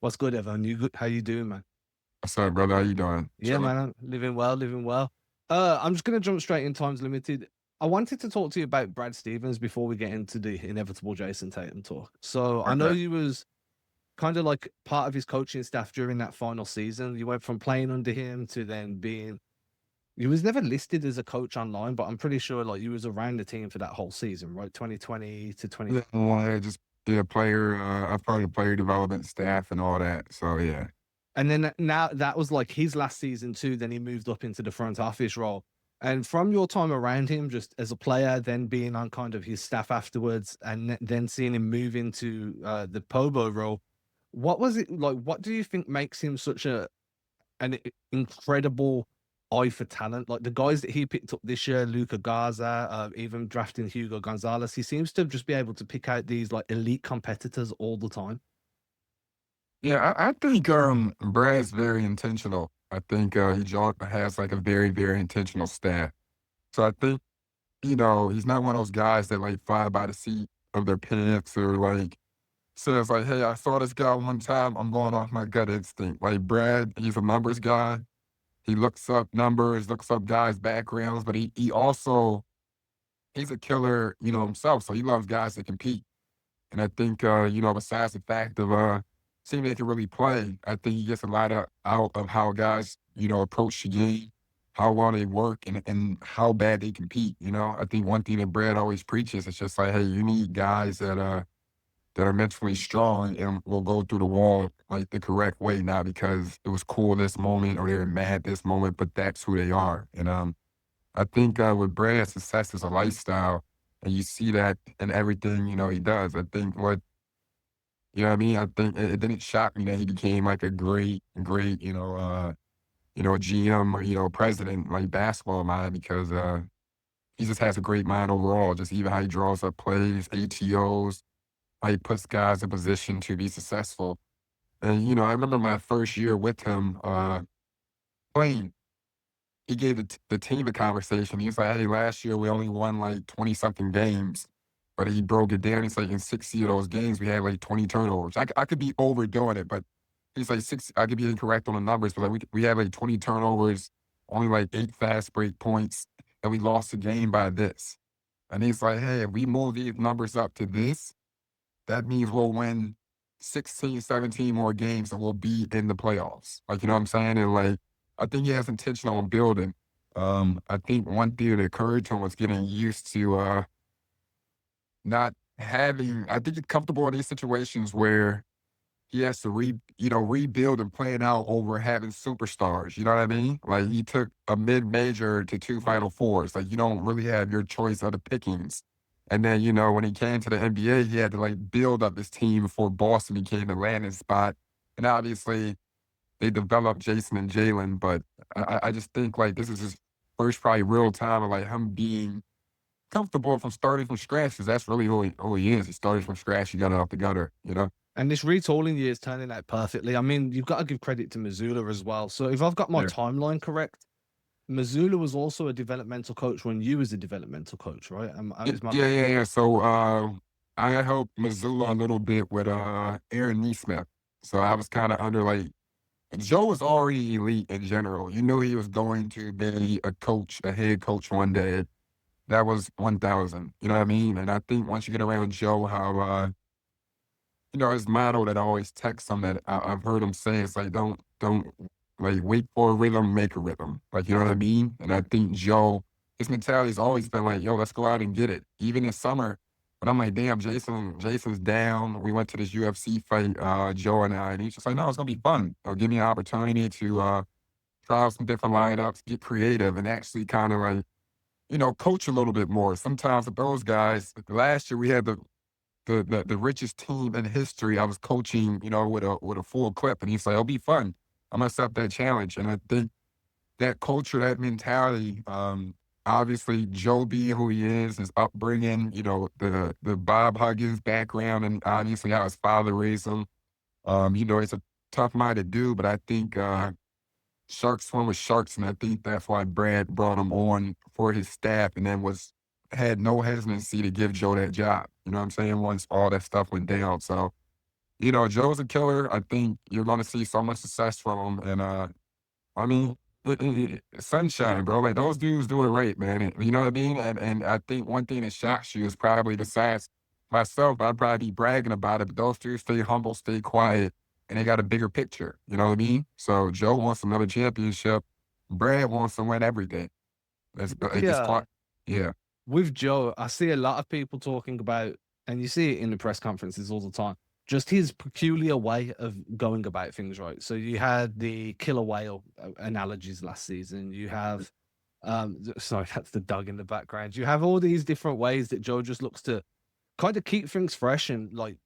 What's good, Evan? You good? How you doing, man? What's up, brother? How you doing? Yeah, Chilling. man, I'm living well, living well. I'm just gonna jump straight in. Time's limited. I wanted to talk to you about Brad Stevens before we get into the inevitable Jason Tatum talk. So I know Okay. you was kind of like part of his coaching staff during that final season. You went from playing under him to then being. You was never listed as a coach online, but I'm pretty sure like you was around the team for that whole season, right? 2020 to 20. Yeah, well, I just be a player. I'm part of the player development staff and all that. So yeah. And then now that was like his last season too. Then he moved up into the front office role. And from your time around him, just as a player, then being on kind of his staff afterwards, and then seeing him move into the Pobo role, what was it like? What do you think makes him such an incredible eye for talent? Like the guys that he picked up this year, Luca Garza, even drafting Hugo Gonzalez, he seems to just be able to pick out these like elite competitors all the time. Yeah, I think Brad's very intentional. I think has like a very, very intentional staff. So I think, he's not one of those guys that like fly by the seat of their pants or like says like, hey, I saw this guy one time, I'm going off my gut instinct. Like Brad, he's a numbers guy. He looks up numbers, looks up guys' backgrounds, but he also he's a killer, himself. So he loves guys that compete. And I think, besides the fact of seeing they can really play, I think he gets a lot out of how guys, approach the game, how well they work, and how bad they compete. I think one thing that Brad always preaches is just like, hey, you need guys that are mentally strong and will go through the wall like the correct way, not because it was cool this moment or they're mad this moment, but that's who they are. And I think with Brad, success is a lifestyle, and you see that in everything he does. I think what I mean. I think it didn't shock me that he became like a great, great, GM or president like basketball mind because he just has a great mind overall. Just even how he draws up plays, ATOs, how he puts guys in position to be successful. And I remember my first year with him playing. He gave the team a conversation. He was like, "Hey, last year we only won like 20 something games," but he broke it down. He's like, "In 60 of those games, we had like 20 turnovers." I could be overdoing it, but he's like six. I could be incorrect on the numbers, but like we had like 20 turnovers, only like 8 fast break points, and we lost the game by this. And he's like, "Hey, if we move these numbers up to this, that means we'll win 16, 17 more games and we'll be in the playoffs." Like, you know what I'm saying? And like, I think he has intention on building. I think one thing that occurred to him was getting used to not having, I think he's comfortable in these situations where he has to rebuild and plan out over having superstars. You know what I mean? Like he took a mid-major to 2 Final Fours. Like you don't really have your choice of the pickings. And then, when he came to the NBA, he had to like build up his team before Boston became the landing spot. And obviously they developed Jason and Jalen, but I just think like this is his first probably real time of like him being comfortable from starting from scratch because that's really who he is. He started from scratch. He got it off the gutter. And this retooling year is turning out perfectly. I mean, you've got to give credit to Mazzulla as well. So if I've got my Yeah. timeline correct, Mazzulla was also a developmental coach when you was a developmental coach, right? Yeah, Is my yeah, yeah, yeah. So, I helped Mazzulla a little bit with, Aaron Nesmith. So I was kinda under, like Joe was already elite in general. You knew he was going to be a head coach one day. That was 1,000, you know what I mean? And I think once you get around Joe, how, his motto that I always text him that I've heard him say, it's like, "Don't, like, wait for a rhythm, make a rhythm." Like, you know what I mean? And I think Joe, his mentality's always been like, "Yo, let's go out and get it." Even in summer, but I'm like, "Damn, Jason's down." We went to this UFC fight, Joe and I, and he's just like, "No, it's gonna be fun. Give me an opportunity to, try out some different lineups, get creative, and actually kinda like, coach a little bit more." Sometimes with those guys, last year we had the richest team in history. I was coaching, with a full clip, and he's like, "It'll be fun. I'm gonna accept that challenge." And I think that culture, that mentality, obviously Joe being who he is, his upbringing, the Bob Huggins background, and obviously how his father raised him. It's a tough-minded dude, but I think sharks swim with sharks, and I think that's why Brad brought him on for his staff, and then had no hesitancy to give Joe that job. You know what I'm saying? Once all that stuff went down, so Joe's a killer. I think you're gonna see so much success from him, and, I mean, sunshine, bro. Like those dudes do it right, man. You know what I mean? And I think one thing that shocks you is probably besides myself, I'd probably be bragging about it, but those dudes stay humble, stay quiet, and they got a bigger picture. You know what I mean? So Joe wants another championship. Brad wants to win everything. It's just Yeah. quite, yeah, With Joe, I see a lot of people talking about, and you see it in the press conferences all the time, just his peculiar way of going about things, right? So you had the killer whale analogies last season. You have, sorry, that's the dog in the background. You have all these different ways that Joe just looks to kind of keep things fresh and like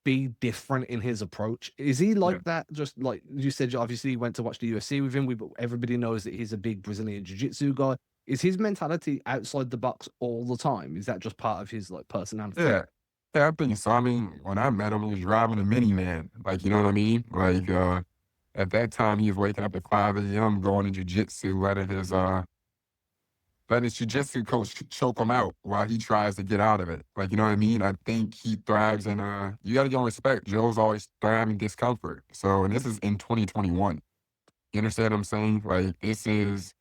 be different in his approach. Is he yeah. like that? Just like you said, obviously you went to watch the UFC with him. Everybody knows that he's a big Brazilian jiu-jitsu guy. Is his mentality outside the box all the time? Is that just part of his like personality? Yeah. Yeah, I think so. I mean, when I met him, he was driving a minivan. Like, you know what I mean? Like, at that time, he was waking up at 5 a.m., going to jujitsu, letting his jujitsu coach choke him out while he tries to get out of it. Like, you know what I mean? I think he thrives in, you got to give him respect. Joe's always thriving in discomfort. So, and this is in 2021. You understand what I'm saying? Like, this is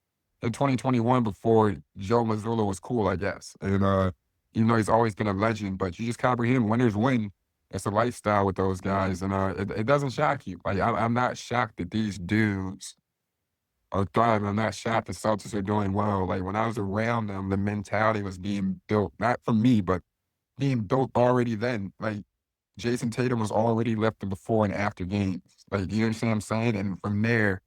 in 2021 before Joe Mazzulla was cool, I guess. And, even though he's always been a legend, but you just comprehend winners win. It's a lifestyle with those guys. And it doesn't shock you. Like, I'm not shocked that these dudes are thriving. I'm not shocked the Celtics are doing well. Like, when I was around them, the mentality was being built, not for me, but being built already then. Like, Jason Tatum was already lifting before and after games. Like, you understand what I'm saying? And from there,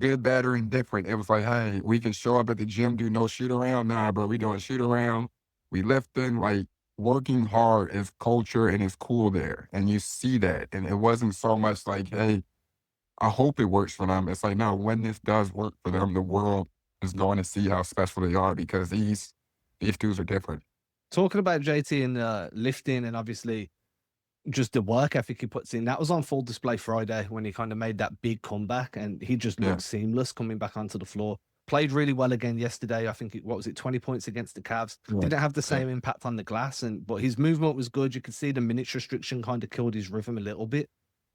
good, bad, or indifferent. It was like, hey, we can show up at the gym, do no shoot around. Nah, bro, we doing shoot around. We lifting, like working hard is culture and it's cool there. And you see that. And it wasn't so much like, hey, I hope it works for them. It's like, no, when this does work for them, the world is going to see how special they are because these dudes are different. Talking about JT and lifting and obviously just the work ethic he puts in. That was on full display Friday when he kind of made that big comeback and he just Yeah. looked seamless coming back onto the floor. Played really well again yesterday. I think what was it, 20 points against the Cavs. Yeah. Didn't have the Yeah. same impact on the glass, but his movement was good. You could see the minutes restriction kind of killed his rhythm a little bit.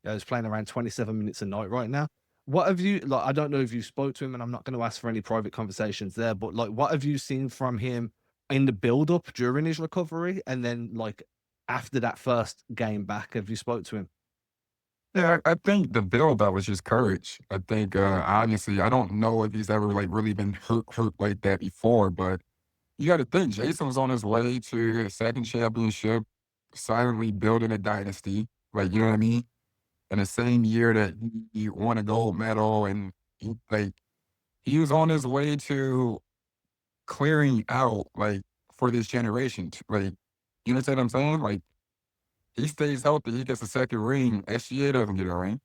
Yeah, he's playing around 27 minutes a night right now. What have you like? I don't know if you spoke to him, and I'm not going to ask for any private conversations there, but like, what have you seen from him in the build up during his recovery, and then like after that first game back? Have you spoke to him? Yeah, I think the build-up was just courage. I think, obviously, I don't know if he's ever like really been hurt like that before, but you got to think Jason was on his way to his second championship, silently building a dynasty. Like, you know what I mean? In the same year that he won a gold medal, and he was on his way to clearing out like for this generation. Like, you know what I'm saying? Like, he stays healthy, he gets a second ring. SGA doesn't get a ring.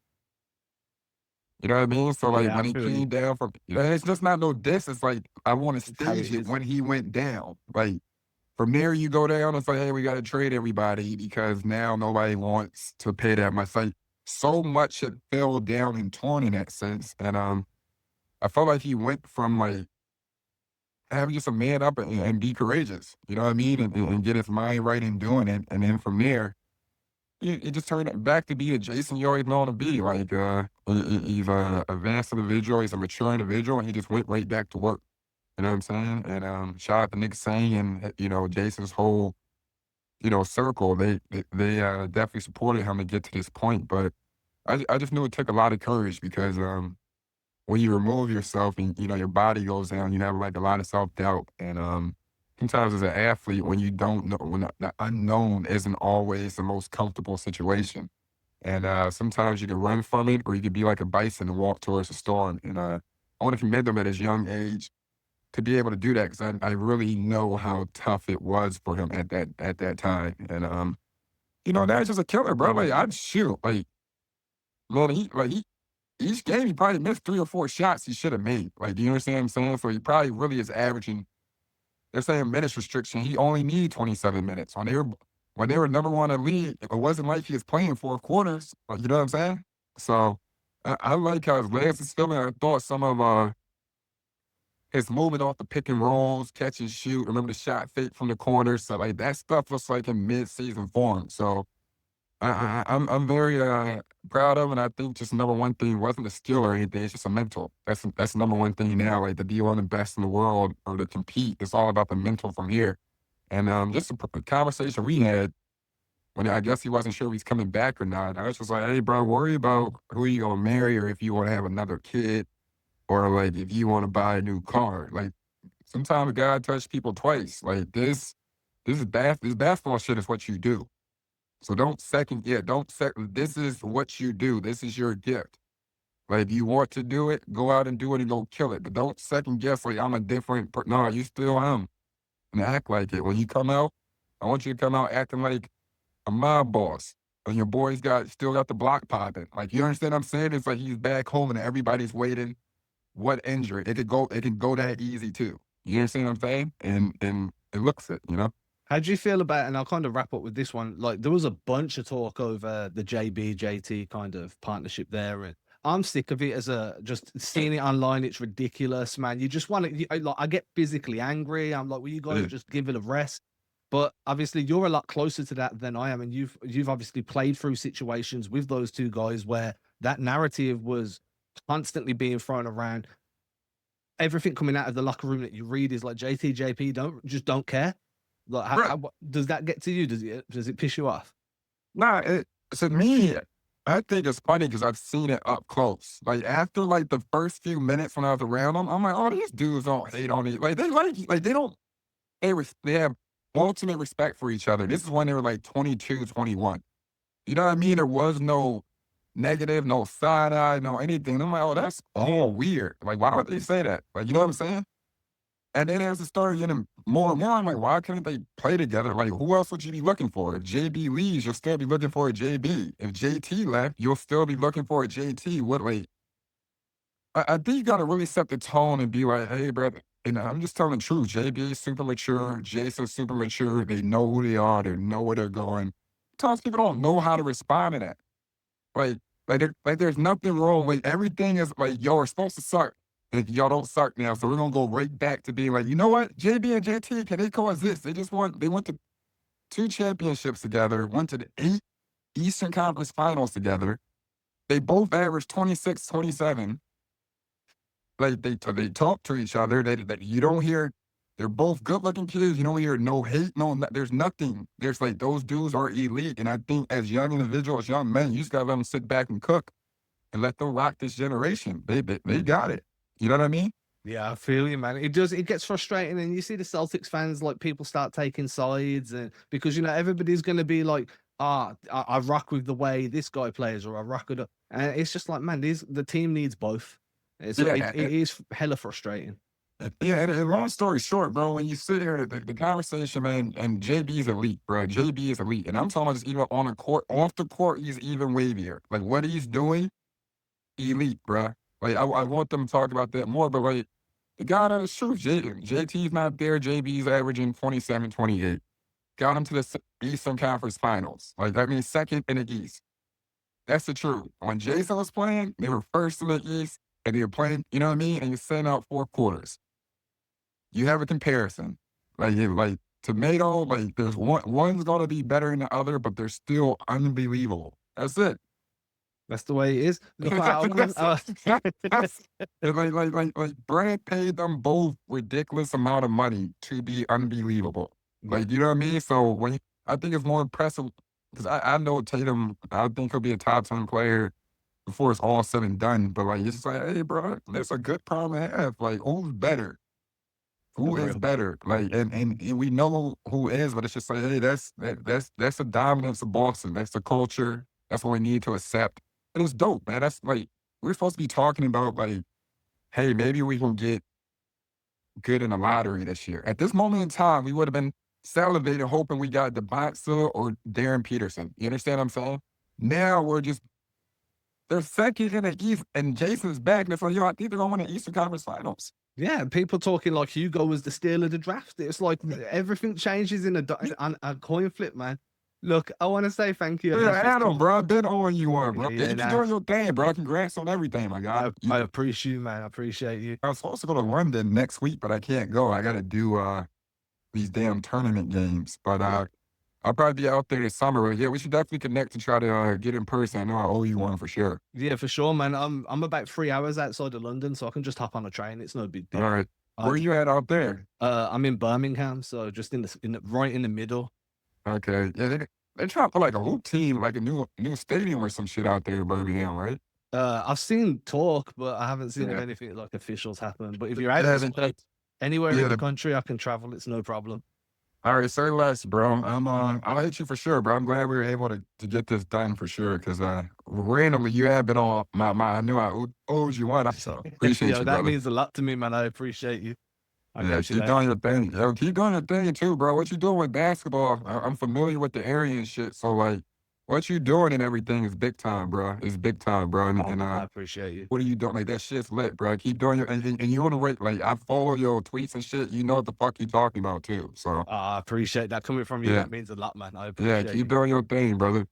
You know what I mean? So, like, Yeah, I when he feel you. came down from, it's just not no diss. It's like I want to It's how it stage it is. when he went down. Like, from there, you go down. It's like, hey, we got to trade everybody because now nobody wants to pay that much. Like, so much had fell down and torn in that sense. And I felt like he went from like having just a man up and be courageous. You know what I mean? And get his mind right in doing it. And then from there, it just turned back to be the Jason you always known to be. Like, he's a advanced individual. He's a mature individual, and he just went right back to work. You know what I'm saying? And shout out to Nick Sane and Jason's whole circle. They definitely supported him to get to this point. But I just knew it took a lot of courage because when you remove yourself and your body goes down, you have like a lot of self doubt. And sometimes as an athlete, when you don't know, when the unknown isn't always the most comfortable situation. And sometimes you can run from it, or you could be like a bison and walk towards the storm. And I want to commend him at his young age to be able to do that because I really know how tough it was for him at that time. And that's just a killer, bro. Like I'd shoot, man, each game he probably missed 3 or 4 shots he should have made. Like, do you understand what I'm saying? So he probably really is averaging. They're saying minutes restriction. He only need 27 minutes. When they were number one in the league, it wasn't like he was playing 4 quarters. Like, you know what I'm saying? So I like how his legs is feeling. I thought some of his movement off the pick and rolls, catch and shoot. Remember the shot fake from the corner. So like that stuff was like in mid-season form. So I'm very proud of, and I think just number one thing wasn't a skill or anything. It's just a mental. That's the number one thing now. Like to be one of the best in the world or to compete, it's all about the mental from here. And just a conversation we had when I guess he wasn't sure if he's coming back or not. I was just like, hey, bro, worry about who you gonna marry or if you want to have another kid or like if you want to buy a new car. Like sometimes God touched people twice. Like this basketball shit is what you do. So don't second, this is what you do. This is your gift. Like, if you want to do it, go out and do it and go kill it. But don't second guess, like, I'm a different no, you still am. And act like it. When you come out, I want you to come out acting like a mob boss. And your boy's still got the block popping. Like, you understand what I'm saying? It's like he's back home and everybody's waiting. What injury? It can go that easy too. You understand what I'm saying? And it looks it, you know? How do you feel about, and I'll kind of wrap up with this one. Like there was a bunch of talk over the JB JT kind of partnership there, and I'm sick of it as a just seeing it online. It's ridiculous, man. You just want to, like, I get physically angry. I'm like, will you guys just give it a rest? But obviously, you're a lot closer to that than I am, and you've obviously played through situations with those two guys where that narrative was constantly being thrown around. Everything coming out of the locker room that you read is like JT, JP don't care. Like, Right. does that get to you? Does it piss you off? Nah, to me, I think it's funny because I've seen it up close. Like after like the first few minutes when I was around them, I'm like, oh, these dudes don't hate on it. Like they don't they have ultimate respect for each other. This is when they were like 22, 21. You know what I mean? There was no negative, no side eye, no anything. I'm like, oh, that's all weird. Like, why would they say that? Like, you know what I'm saying? And then as it started getting more and more, I'm like, why couldn't they play together? Like, who else would you be looking for? If JB leaves, you'll still be looking for a JB. If JT left, you'll still be looking for a JT. What, like, I think you got to really set the tone and be like, hey, brother, and I'm just telling the truth. JB is super mature. Jason's super mature. They know who they are. They know where they're going. Sometimes people don't know how to respond to that. Like, there's nothing wrong with everything is like, yo, we're supposed to suck. And y'all don't suck now. So we're gonna go right back to being like, you know what? JB and JT, can they coexist? They went to 2 championships together, went to the 8 Eastern Conference Finals together. They both averaged 26, 27. Like they talk to each other. You don't hear they're both good looking kids. You don't hear no hate, there's nothing. There's like those dudes are elite. And I think as young individuals, young men, you just gotta let them sit back and cook and let them rock this generation. They got it. You know what I mean? Yeah, I feel you, man. It gets frustrating, and you see the Celtics fans, like people start taking sides, and because everybody's going to be like, I rock with the way this guy plays, or I rock with, and it's just like, man, the team needs both. It is hella frustrating. Yeah, and long story short, bro, when you sit here, the conversation, man, and JB's elite, bro. JB is elite. And I'm talking about just even on the court, off the court, he's even wavier. Like what he's doing, elite, bro. Like I want them to talk about that more, but like the guy that is true, JT's not there. JB's averaging 27, 28. Got him to the Eastern Conference Finals. Like that means second in the East. That's the truth. When Jason was playing, they were first in the East, and they were playing, you know what I mean? And you're sending out 4 quarters. You have a comparison. Like tomato, like there's one's gonna be better than the other, but they're still unbelievable. That's it. That's the way it is. Look, That's like Brad paid them both ridiculous amount of money to be unbelievable. Like you know what I mean? So I think it's more impressive because I know Tatum. I think he'll be a top 10 player before it's all said and done. But like it's just like, hey, bro, that's a good problem to have. Like who's better? Who is better? Like, and we know who is, but it's just like, hey, that's the dominance of Boston. That's the culture. That's what we need to accept. It was dope, man. That's like we're supposed to be talking about like, hey, maybe we can get good in the lottery this year. At this moment in time, we would have been salivating, hoping we got the Mazzulla or Darren Peterson. You understand what I'm saying? Now they're second in the East, and Jason's back. And it's like, yo, I think they're going to win the Eastern Conference Finals. Yeah, people talking like Hugo was the steal of the draft. It's like everything changes in a coin flip, man. Look, I want to say thank you. Yeah, Adam, bro. I've been on you one, bro. Yeah, You're doing your thing, bro. Congrats on everything, my guy. I appreciate you, man. I appreciate you. I was supposed to go to London next week, but I can't go. I got to do these damn tournament games. But I'll probably be out there this summer. But yeah, we should definitely connect to try to get in person. I know I owe you one for sure. Yeah, for sure, man. I'm about 3 hours outside of London, so I can just hop on a train. It's no big All deal. right. I Where j you at out there? I'm in Birmingham, so just right in the middle. Okay. Yeah, they trying to put like a hoop team, like a new stadium or some shit out there in Birmingham, right? I've seen talk, but I haven't seen if Yeah. anything like officials happen. But if you're out Yeah, this way, anywhere in yeah, the country, I can travel. It's no problem. all right, say less, bro. I'll hit you for sure, bro. I'm glad we were able to get this done for sure. Cause randomly you have been on I knew owed you one, so appreciate Yo, you, that brother. means a lot to me, man. I appreciate you. I'll Yeah, catch you keep later. doing your thing. Yo, keep doing your thing too, bro. What you doing with basketball? I'm familiar with the area and shit. So like, what you doing and everything is big time, bro. It's big time, bro. And I appreciate you. what are you doing? Like that shit's lit, bro. Keep doing your and you on the right. Like I follow your tweets and shit. You know what the fuck you talking about too. So I appreciate that coming from you. yeah, That means a lot, man. I yeah. appreciate Keep you. doing your thing, brother.